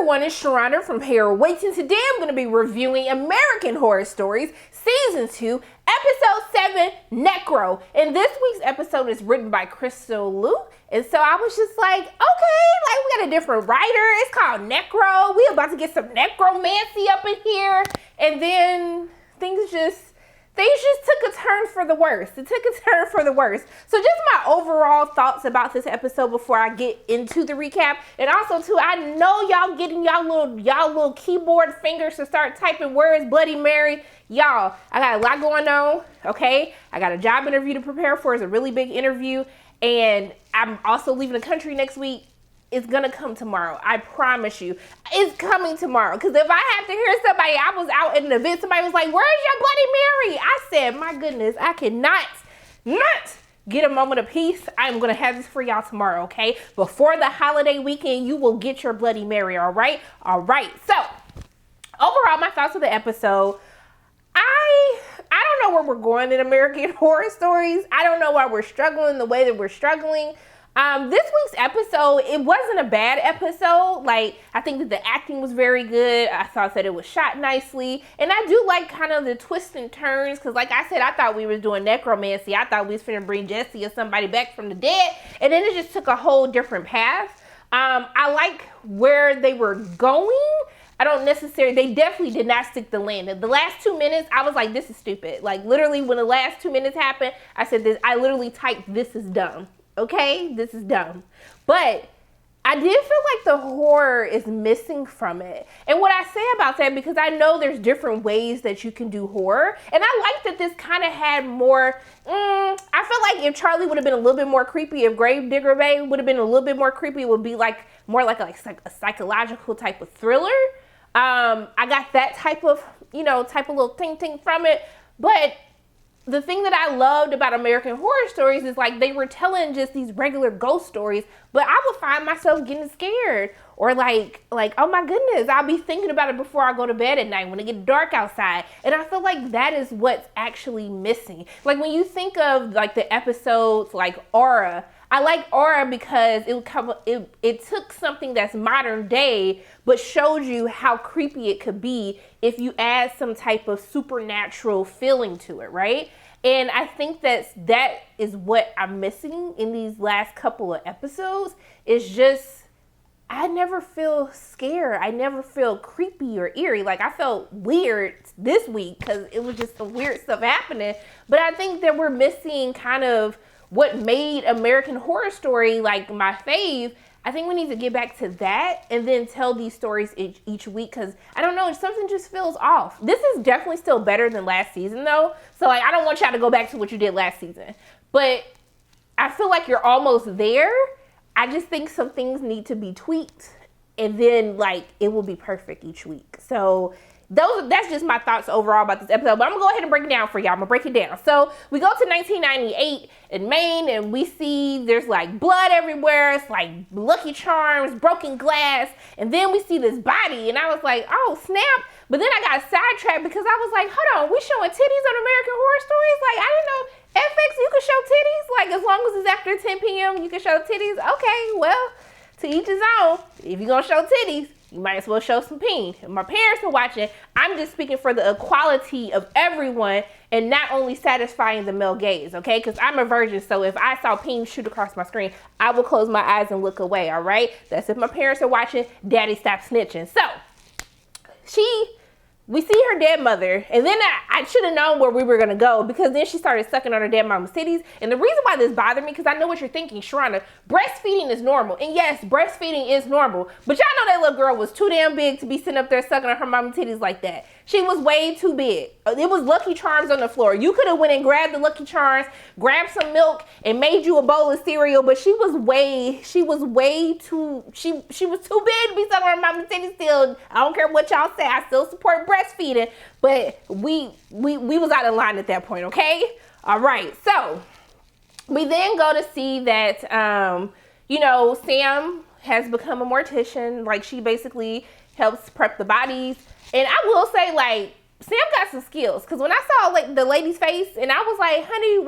everyone, it's Sharronda from Hair Waits, and today I'm going to be reviewing American Horror Stories Season 2, Episode 7, Necro. And this week's episode is written by Crystal Lu, and so I was just like, okay, like we got a different writer, it's called Necro, we about to get some necromancy up in here, and then things just took a turn for the worse. It took a turn for the worse. So just my overall thoughts about this episode before I get into the recap. And also too, I know y'all getting y'all little keyboard fingers to start typing words, Bloody Mary. Y'all, I got a lot going on, okay? I got a job interview to prepare for. It's a really big interview. And I'm also leaving the country next week. It's gonna come tomorrow. I promise you. It's coming tomorrow. Because if I have to hear somebody, I was out at an event, somebody was like, where's your Bloody Mary? I said, my goodness, I cannot not get a moment of peace. I'm gonna have this for y'all tomorrow, okay? Before the holiday weekend, you will get your Bloody Mary, all right? All right, so overall, my thoughts of the episode, I don't know where we're going in American Horror Stories. I don't know why we're struggling the way that we're struggling. This week's episode, it wasn't a bad episode. Like, I think that the acting was very good. I thought that it was shot nicely. And I do like kind of the twists and turns. Because like I said, I thought we was doing necromancy. I thought we was finna bring Jesse or somebody back from the dead. And then it just took a whole different path. I like where they were going. They definitely did not stick the landing. The last 2 minutes, I was like, this is stupid. Like, literally, when the last 2 minutes happened, I said this. I literally typed, this is dumb. Okay, this is dumb. But I did feel like the horror is missing from it. And what I say about that, because I know there's different ways that you can do horror. And I like that this kind of had more, I feel like if Charlie would have been a little bit more creepy, if Gravedigger Bay would have been a little bit more creepy, it would be like more like a psychological type of thriller. I got that type of little ting from it. But the thing that I loved about American Horror Stories is like they were telling just these regular ghost stories, but I would find myself getting scared or like, oh my goodness, I'll be thinking about it before I go to bed at night when it gets dark outside. And I feel like that is what's actually missing. Like when you think of like the episodes like Aura, I like Aura because it took something that's modern day, but showed you how creepy it could be if you add some type of supernatural feeling to it, right? And I think that is what I'm missing in these last couple of episodes. It's just, I never feel scared. I never feel creepy or eerie. Like I felt weird this week because it was just some weird stuff happening. But I think that we're missing kind of what made American Horror Story like my fave. I think we need to get back to that and then tell these stories each week because I don't know, something just feels off. This is definitely still better than last season though. So like I don't want y'all to go back to what you did last season. But I feel like you're almost there. I just think some things need to be tweaked and then like it will be perfect each week. So that's just my thoughts overall about this episode, but I'm gonna go ahead and break it down for y'all. I'm gonna break it down. So we go to 1998 in Maine and we see there's like blood everywhere. It's like Lucky Charms, broken glass, and then we see this body and I was like, oh snap. But then I got sidetracked because I was like, hold on, we showing titties on American Horror Stories? Like I didn't know FX you could show titties. Like as long as it's after 10 p.m. you can show titties. Okay, well, to each his own. If you're gonna show titties, you might as well show some peen. If my parents are watching, I'm just speaking for the equality of everyone and not only satisfying the male gaze, okay? Because I'm a virgin, so if I saw peen shoot across my screen, I will close my eyes and look away, all right? That's if my parents are watching, daddy stop snitching. So, we see her dead mother, and then I should have known where we were going to go because then she started sucking on her dead mama's titties. And the reason why this bothered me, because I know what you're thinking, Sharronda, breastfeeding is normal. And yes, breastfeeding is normal. But y'all know that little girl was too damn big to be sitting up there sucking on her mama's titties like that. She was way too big. It was Lucky Charms on the floor. You could have went and grabbed the Lucky Charms, grabbed some milk, and made you a bowl of cereal, but she was too big to be sucking on her mama's titties still. I don't care what y'all say. I still support breastfeeding, but we was out of line at that point, okay? All right, so we then go to see that, Sam has become a mortician. Like she basically helps prep the bodies. And I will say, like, Sam got some skills. Because when I saw, like, the lady's face, and I was like, honey,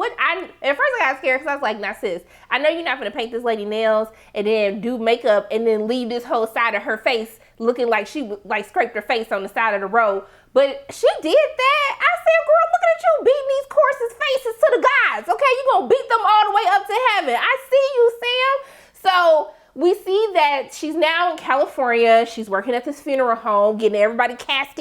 at first I got scared because I was like, nah, sis, I know you're not going to paint this lady nails and then do makeup and then leave this whole side of her face looking like she like scraped her face on the side of the road. But she did that. I said, girl, looking at you beating these horses' faces to the gods. Okay, you gonna beat them all the way up to heaven. I see you, Sam. So we see that she's now in California. She's working at this funeral home, getting everybody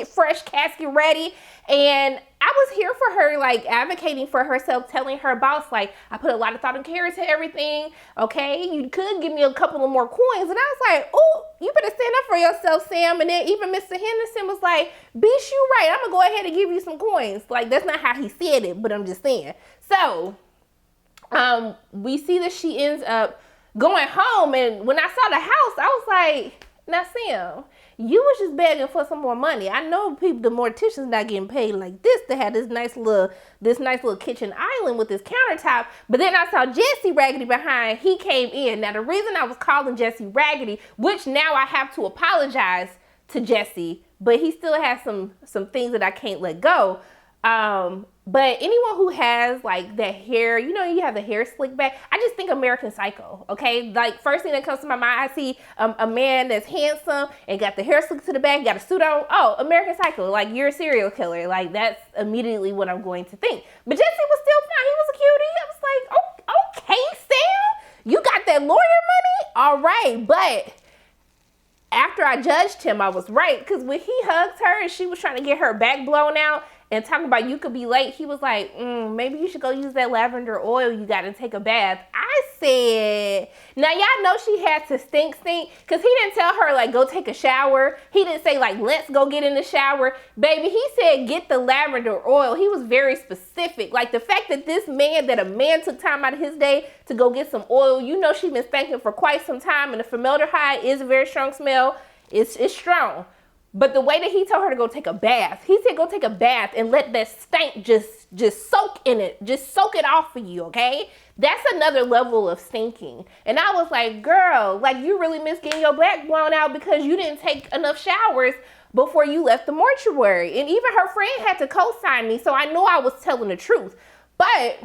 fresh casket ready. And I was here for her, like advocating for herself, telling her boss, like, I put a lot of thought and care into everything. Okay, you could give me a couple of more coins. And I was like, oh, you better stand up for yourself, Sam. And then even Mr. Henderson was like, bitch, you right. I'm gonna go ahead and give you some coins. Like, that's not how he said it, but I'm just saying. So we see that she ends up going home. And when I saw the house, I was like, now, Sam, you was just begging for some more money. I know people, the morticians not getting paid like this to have this nice little kitchen island with this countertop. But then I saw Jesse Raggedy behind. He came in. Now, the reason I was calling Jesse Raggedy, which now I have to apologize to Jesse, but he still has some things that I can't let go. But anyone who has like that hair, you know, you have the hair slicked back. I just think American Psycho, okay? Like, first thing that comes to my mind, I see a man that's handsome and got the hair slicked to the back, got a suit on. Oh, American Psycho, like, you're a serial killer. Like, that's immediately what I'm going to think. But Jesse was still fine. He was a cutie. I was like, oh, okay, Sam, you got that lawyer money? All right, but after I judged him, I was right. Because when he hugged her and she was trying to get her back blown out and talking about you could be late, he was like, maybe you should go use that lavender oil you got and take a bath. I said, now y'all know she had to stink, because he didn't tell her, like, go take a shower. He didn't say, like, let's go get in the shower. Baby, he said, get the lavender oil. He was very specific. Like, the fact that a man took time out of his day to go get some oil, you know she's been stinking for quite some time, and the formaldehyde is a very strong smell. It's strong. But the way that he told her to go take a bath, he said go take a bath and let that stank just soak in it. Just soak it off for you, okay? That's another level of stinking. And I was like, girl, like, you really miss getting your back blown out because you didn't take enough showers before you left the mortuary. And even her friend had to co-sign me, so I knew I was telling the truth. But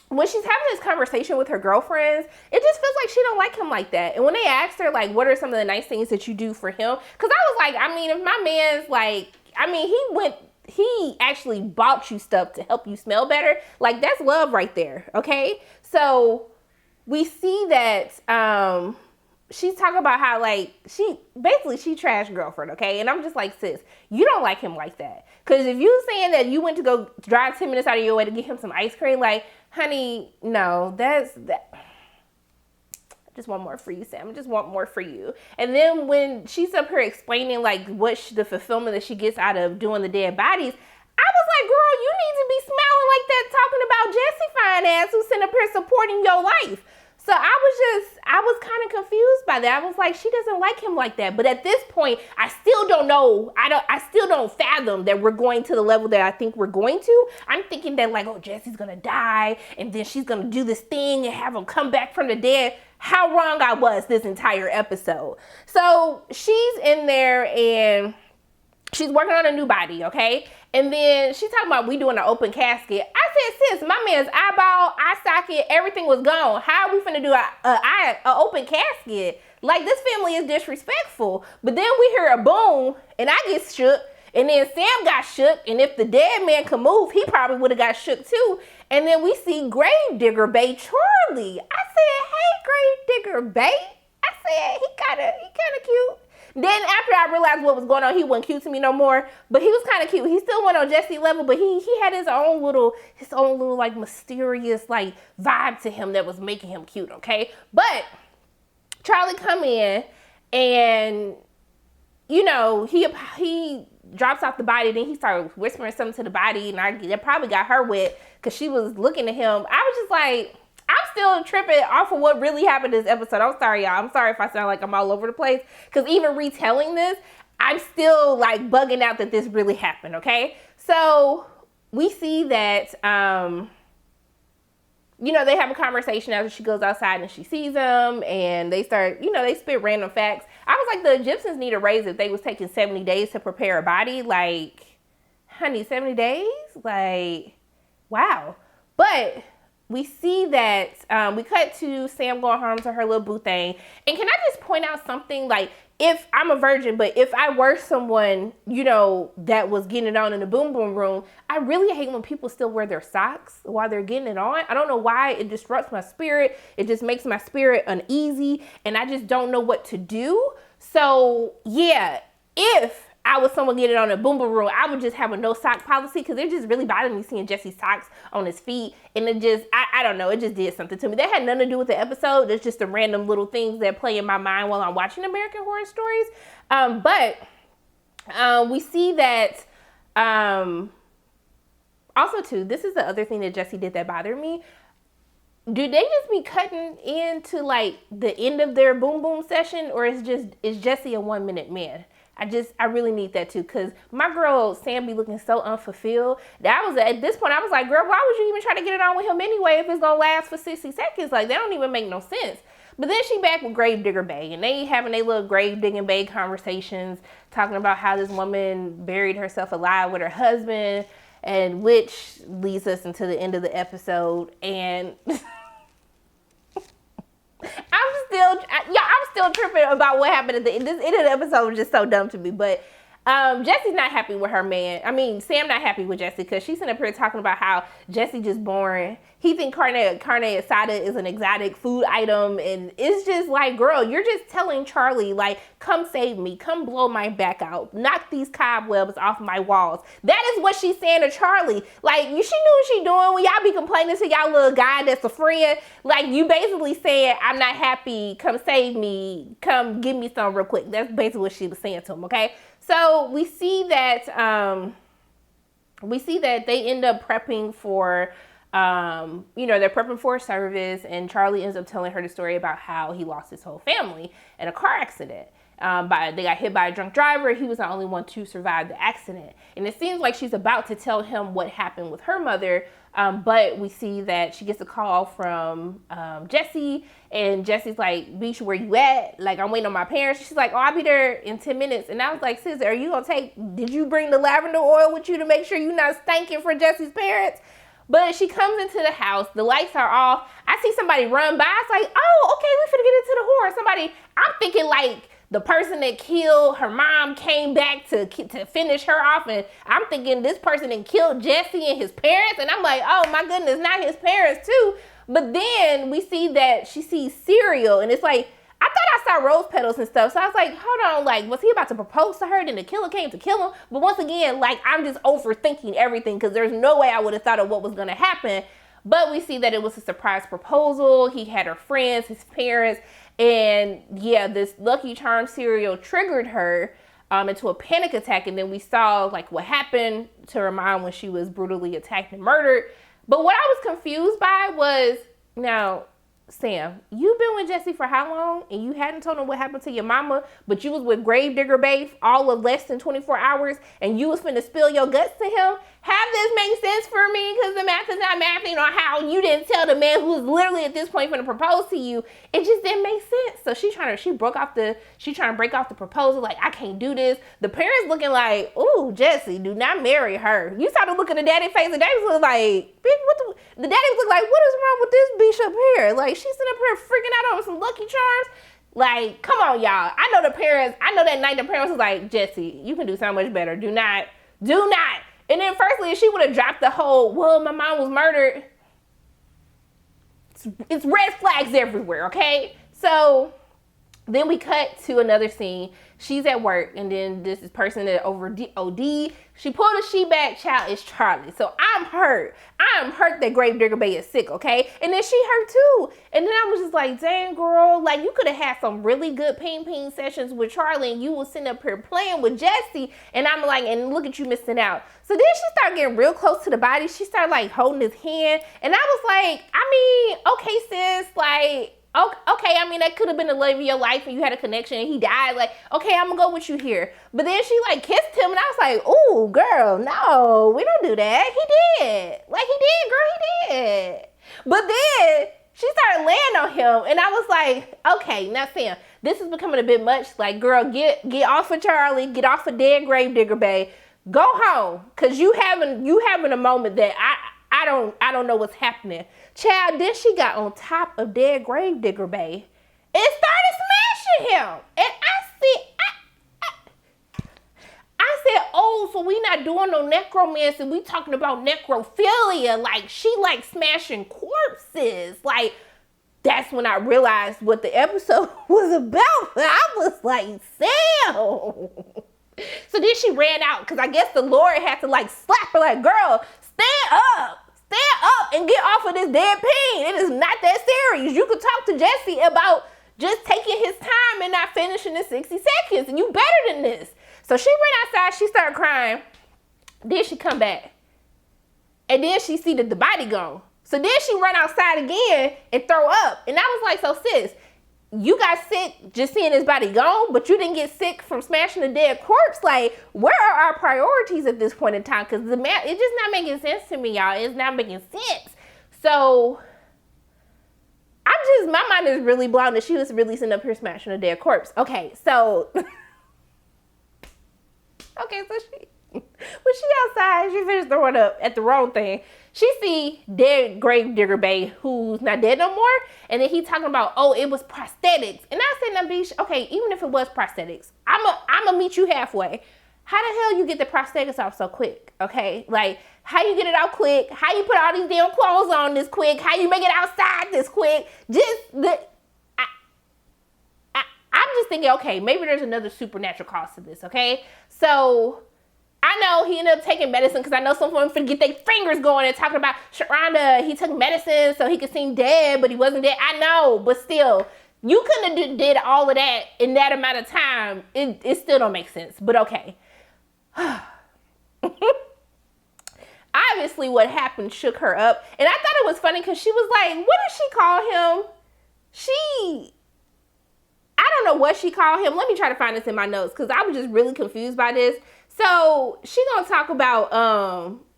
when she's having this conversation with her girlfriends, it just feels like she don't like him like that. And when they asked her, like, what are some of the nice things that you do for him? Because I was like, I mean, if my man's like, I mean, he actually bought you stuff to help you smell better. Like, that's love right there, okay? So we see that she's talking about how, like, she trashed girlfriend, okay? And I'm just like, sis, you don't like him like that. Because if you saying that you went to go drive 10 minutes out of your way to get him some ice cream, like, honey, no, that's that. I just want more for you, Sam. I just want more for you. And then when she's up here explaining, like, the fulfillment that she gets out of doing the dead bodies, I was like, girl, you need to be smiling like that talking about Jessie fine ass who's sitting up here supporting your life. So I was kind of confused by that. I was like, she doesn't like him like that. But at this point, I still don't know. I still don't fathom that we're going to the level that I think we're going to. I'm thinking that, like, oh, Jessie's going to die and then she's going to do this thing and have him come back from the dead. How wrong I was this entire episode. So she's in there and she's working on a new body, okay? And then she's talking about we doing an open casket. I said, sis, my man's eyeball, eye socket, everything was gone. How are we finna do a open casket? Like, this family is disrespectful. But then we hear a boom, and I get shook. And then Sam got shook. And if the dead man could move, he probably would have got shook too. And then we see Gravedigger Bay Charlie. I said, hey, Gravedigger Bay. I said, he kind of cute. Then after I realized what was going on, he wasn't cute to me no more. But he was kind of cute. He still went on Jessie level, but he had his own little like mysterious like vibe to him that was making him cute, okay? But Charlie come in and, you know, he drops off the body. Then he started whispering something to the body, and that probably got her wet because she was looking at him. I was just like, I'm still tripping off of what really happened this episode. I'm sorry, y'all. I'm sorry if I sound like I'm all over the place. Because even retelling this, I'm still like bugging out that this really happened, okay? So we see that, you know, they have a conversation after she goes outside and she sees them. And they start, you know, they spit random facts. I was like, the Egyptians need a raise if they was taking 70 days to prepare a body. Like, honey, 70 days? Like, wow. But we see that we cut to Sam going home to her little boo thing. And can I just point out something? Like, if I'm a virgin, but if I were someone, that was getting it on in the boom boom room, I really hate when people still wear their socks while they're getting it on. I don't know why. It disrupts my spirit. It just makes my spirit uneasy, and I just don't know what to do. So yeah, if I was someone getting on a boom boom room, I would just have a no sock policy, because it just really bothered me seeing Jesse's socks on his feet. And it just, I don't know, it just did something to me. That had nothing to do with the episode. It's just the random little things that play in my mind while I'm watching American Horror Stories. But we see that, also too, this is the other thing that Jesse did that bothered me. Do they just be cutting into like the end of their boom boom session, or is Jesse a 1 minute man? I really need that too, because my girl Sam be looking so unfulfilled that at this point I was like, girl, why would you even try to get it on with him anyway if it's gonna last for 60 seconds? Like, that don't even make no sense. But then she back with Gravedigger Bae, and they having their little grave digging Bae conversations, talking about how this woman buried herself alive with her husband, and which leads us into the end of the episode. And I'm still tripping about what happened at the end. This end of the episode was just so dumb to me. But Jesse's not happy with her man. I mean, Sam not happy with Jesse, because she's sitting up here talking about how Jesse just boring. He think carne asada is an exotic food item, and it's just like, girl, you're just telling Charlie, like, come save me, come blow my back out, knock these cobwebs off my walls. That is what she's saying to Charlie. Like, she knew what she doing when y'all be complaining to y'all little guy that's a friend. Like, you basically saying, I'm not happy, come save me, come give me some real quick. That's basically what she was saying to him, okay? So we see that they end up prepping for they're prepping for a service, and Charlie ends up telling her the story about how he lost his whole family in a car accident. They got hit by a drunk driver. He was the only one to survive the accident. And it seems like she's about to tell him what happened with her mother, but we see that she gets a call from Jesse, and Jesse's like, Beach, where you at? Like, I'm waiting on my parents. She's like, oh, I'll be there in 10 minutes. And I was like, sis, did you bring the lavender oil with you to make sure you're not stinking for Jesse's parents? But she comes into the house, the lights are off. I see somebody run by. It's like, oh, okay, we finna get into the horror. I'm thinking like the person that killed her mom came back to finish her off. And I'm thinking this person that killed Jesse and his parents. And I'm like, oh my goodness, not his parents too. But then we see that she sees cereal, and it's like, I thought I saw rose petals and stuff. So I was like, hold on, like, was he about to propose to her? Then the killer came to kill him? But once again, like, I'm just overthinking everything, because there's no way I would have thought of what was going to happen. But we see that it was a surprise proposal. He had her friends, his parents. And yeah, this Lucky Charms cereal triggered her into a panic attack. And then we saw like what happened to her mom when she was brutally attacked and murdered. But what I was confused by was, now, Sam, you've been with Jesse for how long? And you hadn't told him what happened to your mama, but you was with Gravedigger Bae all of less than 24 hours, and you was finna spill your guts to him? Have this make sense for me? Because the math is not mathing on how you didn't tell the man who was literally at this point finna propose to you. It just didn't make sense. So she's trying to break off the proposal. Like, I can't do this. The parents looking like, ooh, Jesse, do not marry her. You saw the look in the daddy face, and daddy was like, bitch, the daddy was like, what is wrong with this bitch up here? Like, she's sitting up here freaking out over some Lucky Charms. Like, come on, y'all. I know that night the parents was like, Jesse, you can do so much better. Do not. And then firstly, if she would have dropped the whole, well, my mom was murdered, it's red flags everywhere, okay? So then we cut to another scene. She's at work, and then this person that over OD, she pulled a she back, child is Charlie. So I'm hurt that Gravedigger Bae is sick, okay? And then she hurt too. And then I was just like, dang, girl, like, you could have had some really good ping sessions with Charlie, and you was sitting up here playing with Jesse. And I'm like, and look at you missing out. So then she started getting real close to the body. She started like holding his hand. And I was like, I mean, okay, sis, like, okay, I mean, that could have been the love of your life and you had a connection and he died. Like, okay, I'm gonna go with you here. But then she like kissed him and I was like, ooh, girl, no, we don't do that. He did. Like, he did. But then she started laying on him and I was like, okay, now Sam, this is becoming a bit much. Like, girl, get off of Charlie, get off of dead Gravedigger Bae. Go home, cause you having a moment that I don't know what's happening. Child, then she got on top of dead Gravedigger Bae and started smashing him. And I not doing no necromancy. We talking about necrophilia. Like, she like smashing corpses. Like, that's when I realized what the episode was about. I was like, Sam. So then she ran out because I guess the Lord had to like slap her like, girl, stand up and get off of this dead pain. It is not that serious. You could talk to Jesse about just taking his time and not finishing in 60 seconds. And you better than this. So she went outside. She started crying. Then she come back. And then she see that the body gone. So then she run outside again and throw up. And I was like, so sis, you got sick just seeing his body gone, but you didn't get sick from smashing a dead corpse. Like, where are our priorities at this point in time? Because the man, it's just not making sense to me, y'all. It's not making sense. So my mind is really blown that she was really sitting up here smashing a dead corpse. Okay, so when she outside, she finished throwing up at the wrong thing. She see dead Gravedigger Bay, who's not dead no more. And then he talking about, oh, it was prosthetics. And I said, now, bitch, okay, even if it was prosthetics, I'ma meet you halfway. How the hell you get the prosthetics off so quick? Okay, like, how you get it out quick? How you put all these damn clothes on this quick? How you make it outside this quick? I'm just thinking, okay, maybe there's another supernatural cause to this, okay? So I know he ended up taking medicine because I know some women finna get their fingers going and talking about Sharonda. He took medicine so he could seem dead, but he wasn't dead. I know, but still, you couldn't have did all of that in that amount of time. It still don't make sense, but okay. Obviously, what happened shook her up. And I thought it was funny because she was like, what did she call him? I don't know what she called him. Let me try to find this in my notes because I was just really confused by this. So she gonna talk about,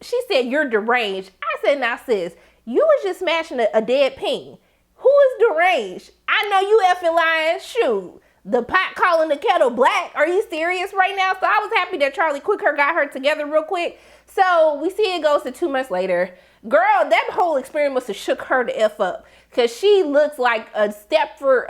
she said, you're deranged. I said, now sis, you was just smashing a dead peen. Who is deranged? I know you effing lying. Shoot. The pot calling the kettle black. Are you serious right now? So I was happy that Charlie Quicker got her together real quick. So we see it goes to 2 months later. Girl, that whole experience must have shook her the F up. Because she looks like a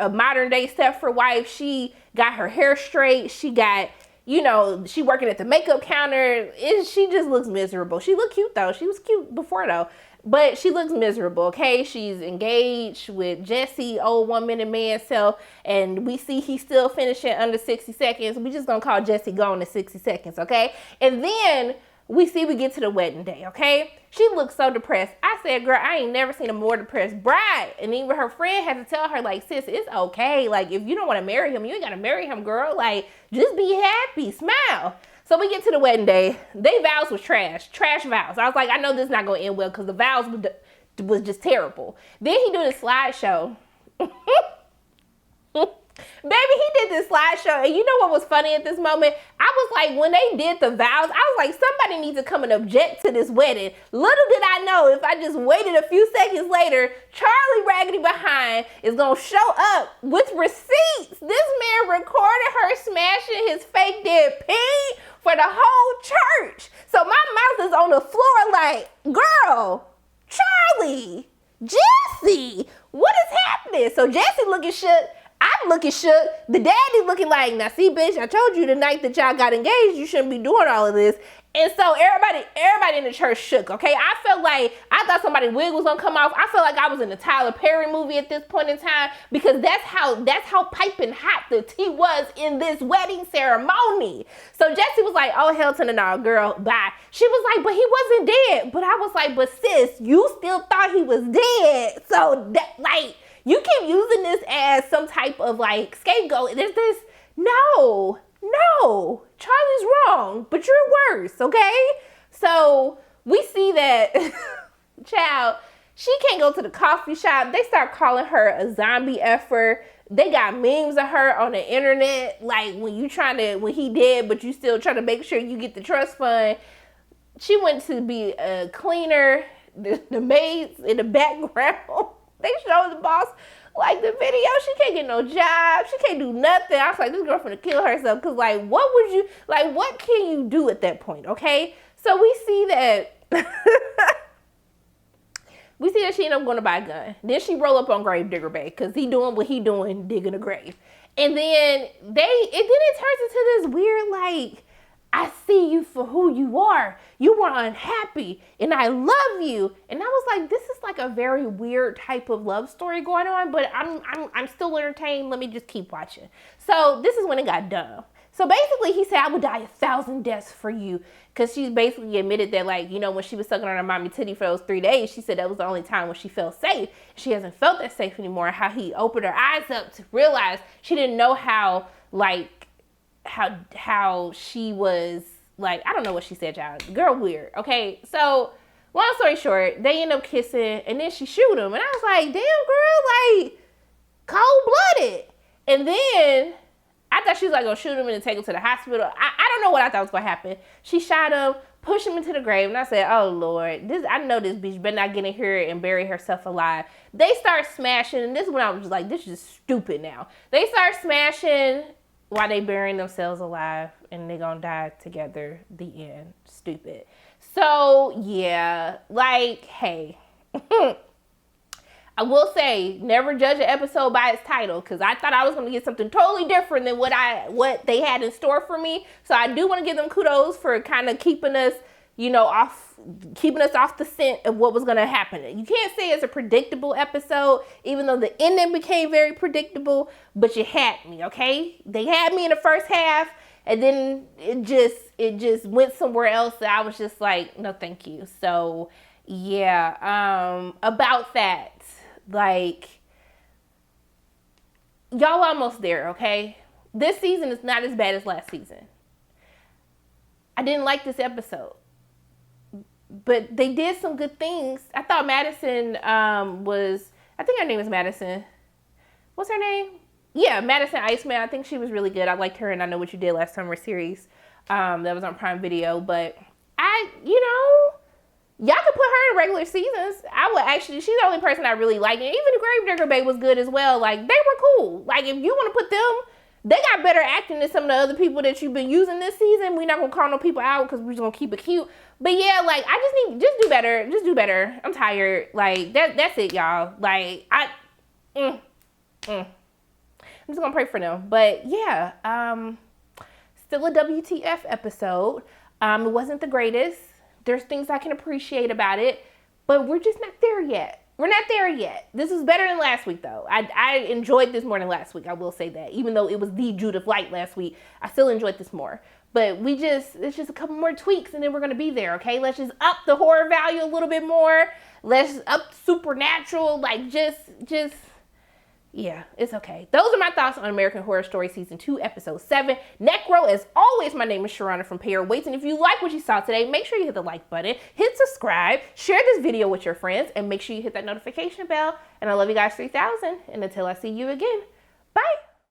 modern day Stepford wife. She got her hair straight. She got, she working at the makeup counter. She just looks miserable. She looked cute though. She was cute before though. But she looks miserable, okay? She's engaged with Jesse, old 1 minute man self. And we see he's still finishing under 60 seconds. We just gonna call Jesse gone in 60 seconds, okay? And then we get to the wedding day, okay? She looks so depressed. I said, girl, I ain't never seen a more depressed bride. And even her friend had to tell her, like, sis, it's okay. Like, if you don't want to marry him, you ain't got to marry him, girl. Like, just be happy, smile. So we get to the wedding day. They vows was trash vows. I was like, I know this is not going to end well because the vows was just terrible. Then he do the slideshow. Baby, he did this slideshow, and you know what was funny at this moment? I was like, when they did the vows, I was like, somebody needs to come and object to this wedding. Little did I know, if I just waited a few seconds later, Charlie Raggedy Behind is gonna show up with receipts. This man recorded her smashing his fake dead pee for the whole church. So my mouth is on the floor like, girl, Charlie, Jesse, what is happening? So Jesse looking shook. I'm looking shook. The daddy looking like, now see, bitch, I told you the night that y'all got engaged, you shouldn't be doing all of this. And so everybody in the church shook, okay? I thought somebody's wig was gonna come off. I felt like I was in a Tyler Perry movie at this point in time because that's how piping hot the tea was in this wedding ceremony. So Jesse was like, oh, hell to the no, girl, bye. She was like, but he wasn't dead. But I was like, but sis, you still thought he was dead. So that, like, you keep using this as some type of like scapegoat. There's this, no, Charlie's wrong, but you're worse, okay? So we see that, child, she can't go to the coffee shop. They start calling her a zombie effort. They got memes of her on the internet, like when he dead, but you still trying to make sure you get the trust fund. She went to be a cleaner, the maids in the background. They showed the boss, like, the video. She can't get no job. She can't do nothing. I was like, this girl finna kill herself. Because, like, what can you do at that point, okay? So we see that, she ended up going to buy a gun. Then she roll up on Gravedigger Bay because he doing what he doing, digging a grave. And then it turns into this weird, like, I see you for who you are. You were unhappy and I love you. And I was like, this is like a very weird type of love story going on, but I'm still entertained. Let me just keep watching. So this is when it got dumb. So basically he said, I would die 1,000 deaths for you. Cause she basically admitted that, like, you know, when she was sucking on her mommy titty for those 3 days, she said that was the only time when she felt safe. She hasn't felt that safe anymore. How he opened her eyes up to realize she didn't know how, like, how she was, like, I don't know what she said, y'all. Girl weird. Okay. So long story short, they end up kissing and then she shoot him. And I was like, damn girl, like cold-blooded. And then I thought she was like gonna shoot him and then take him to the hospital. I don't know what I thought was gonna happen. She shot him, pushed him into the grave, and I said, oh Lord, I know this bitch better not get in here and bury herself alive. They start smashing, and this is when I was just like, this is just stupid now. They start smashing while they burying themselves alive, and they gonna die together. The end. Stupid. So yeah, like, hey. I will say, never judge an episode by its title, because I thought I was going to get something totally different than what they had in store for me. So I do want to give them kudos for kind of keeping us, you know, off the scent of what was going to happen. You can't say it's a predictable episode, even though the ending became very predictable, but you had me, okay? They had me in the first half, and then it just went somewhere else that I was just like, no, thank you. So yeah, about that. Like, y'all almost there, okay? This season is not as bad as last season. I didn't like this episode, but they did some good things. I thought Madison I think her name is Madison. What's her name? Yeah, Madison Iceman. I think she was really good. I liked her and I Know What You Did Last Summer series. That was on Prime Video, but y'all could put her in regular seasons. I would actually, she's the only person I really like. And even the Gravedigger Babe was good as well. Like, they were cool. Like, if you want to put them, they got better acting than some of the other people that you've been using this season. We're not going to call no people out because we're just going to keep it cute. But yeah, like, just do better. Just do better. I'm tired. Like, that's it, y'all. Like, I'm just going to pray for them. But yeah, still a WTF episode. It wasn't the greatest. There's things I can appreciate about it, but we're just not there yet. We're not there yet. This is better than last week, though. I enjoyed this more than last week. I will say that. Even though it was the Judith Light last week, I still enjoyed this more. But it's just a couple more tweaks, and then we're going to be there, okay? Let's just up the horror value a little bit more. Let's up supernatural. Like, yeah, it's okay. Those are my thoughts on American Horror Story Season 2, Episode 7. Necro, as always, my name is Sharona from Payer Waits. And if you like what you saw today, make sure you hit the like button, hit subscribe, share this video with your friends, and make sure you hit that notification bell. And I love you guys 3000. And until I see you again, bye.